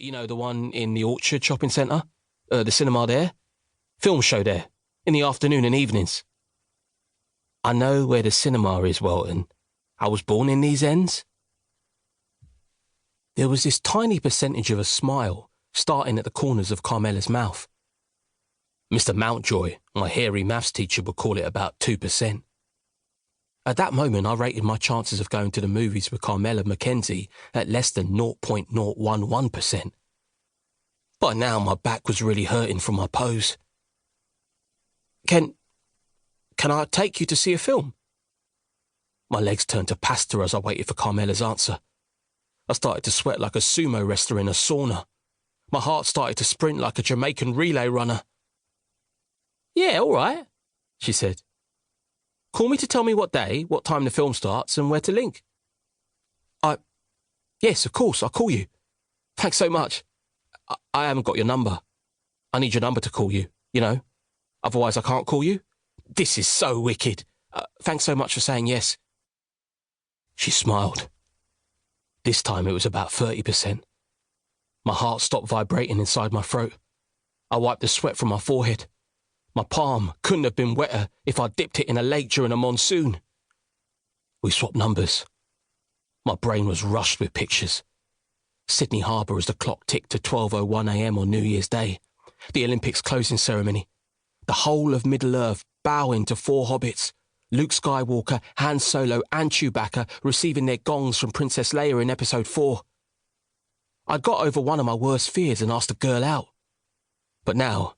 You know, the one in the Orchard shopping centre? The cinema there? Film show there, in the afternoon and evenings. I know where the cinema is, Welton. I was born in these ends. There was this tiny percentage of a smile starting at the corners of Carmella's mouth. Mr. Mountjoy, my hairy maths teacher, would call it about 2%. At that moment, I rated my chances of going to the movies with Carmella McKenzie at less than 0.011%. By now, my back was really hurting from my pose. Can I take you to see a film? My legs turned to pasta as I waited for Carmella's answer. I started to sweat like a sumo wrestler in a sauna. My heart started to sprint like a Jamaican relay runner. Yeah, all right, she said. Call me to tell me what day, what time the film starts, and where to link. Yes, of course, I'll call you. Thanks so much. I haven't got your number. I need your number to call you, you know. Otherwise I can't call you. This is so wicked. Thanks so much for saying yes. She smiled. This time it was about 30%. My heart stopped vibrating inside my throat. I wiped the sweat from my forehead. My palm couldn't have been wetter if I dipped it in a lake during a monsoon. We swapped numbers. My brain was rushed with pictures. Sydney Harbour as the clock ticked to 12:01 a.m. on New Year's Day. The Olympics closing ceremony. The whole of Middle-earth bowing to 4 hobbits. Luke Skywalker, Han Solo and Chewbacca receiving their gongs from Princess Leia in Episode 4. I'd got over one of my worst fears and asked the girl out. But now,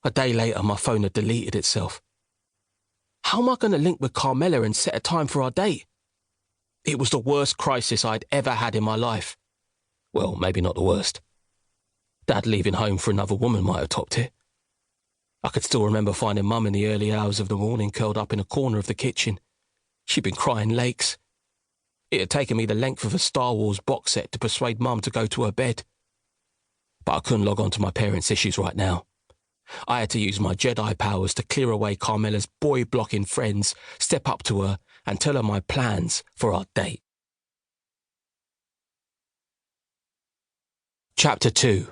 a day later, my phone had deleted itself. How am I going to link with Carmella and set a time for our date? It was the worst crisis I'd ever had in my life. Well, maybe not the worst. Dad leaving home for another woman might have topped it. I could still remember finding Mum in the early hours of the morning curled up in a corner of the kitchen. She'd been crying lakes. It had taken me the length of a Star Wars box set to persuade Mum to go to her bed. But I couldn't log on to my parents' issues right now. I had to use my Jedi powers to clear away Carmella's boy-blocking friends, step up to her and tell her my plans for our date. Chapter 2.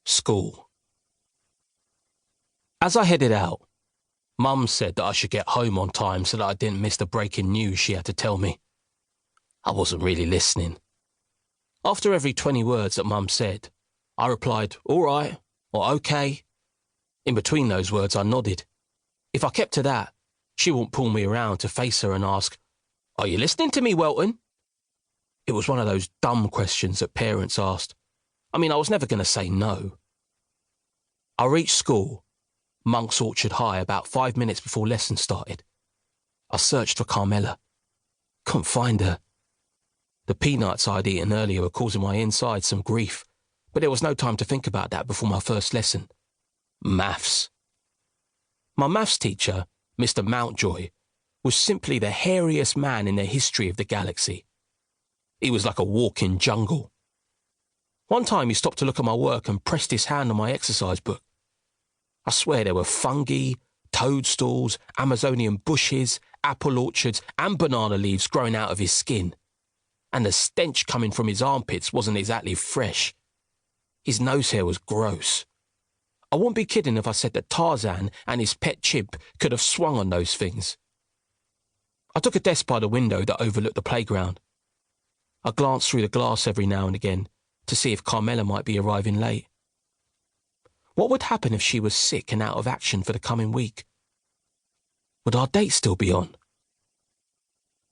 School. As I headed out, Mum said that I should get home on time so that I didn't miss the breaking news she had to tell me. I wasn't really listening. After every 20 words that Mum said, I replied, all right, or okay. In between those words, I nodded. If I kept to that, she wouldn't pull me around to face her and ask, are you listening to me, Welton? It was one of those dumb questions that parents asked. I mean, I was never going to say no. I reached school, Monk's Orchard High, about 5 minutes before lessons started. I searched for Carmella. Couldn't find her. The peanuts I'd eaten earlier were causing my insides some grief, but there was no time to think about that before my first lesson. Maths. My maths teacher, Mr. Mountjoy, was simply the hairiest man in the history of the galaxy. He was like a walking jungle. One time he stopped to look at my work and pressed his hand on my exercise book. I swear there were fungi, toadstools, Amazonian bushes, apple orchards and banana leaves growing out of his skin. And the stench coming from his armpits wasn't exactly fresh. His nose hair was gross. I wouldn't be kidding if I said that Tarzan and his pet chimp could have swung on those things. I took a desk by the window that overlooked the playground. I glanced through the glass every now and again to see if Carmella might be arriving late. What would happen if she was sick and out of action for the coming week? Would our date still be on?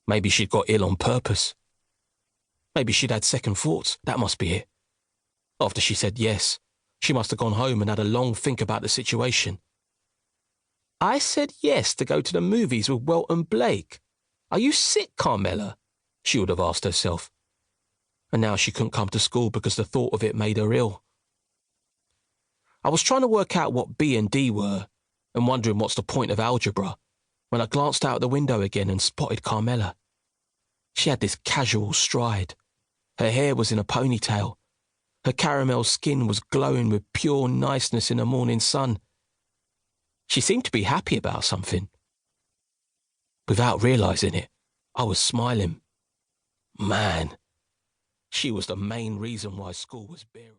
Maybe she'd got ill on purpose. Maybe she'd had second thoughts, that must be it. After she said yes, she must have gone home and had a long think about the situation. I said yes to go to the movies with Welton Blake. Are you sick, Carmella? She would have asked herself. And now she couldn't come to school because the thought of it made her ill. I was trying to work out what B and D were and wondering what's the point of algebra when I glanced out the window again and spotted Carmella. She had this casual stride. Her hair was in a ponytail. Her caramel skin was glowing with pure niceness in the morning sun. She seemed to be happy about something. Without realising it, I was smiling. Man, she was the main reason why school was bearable.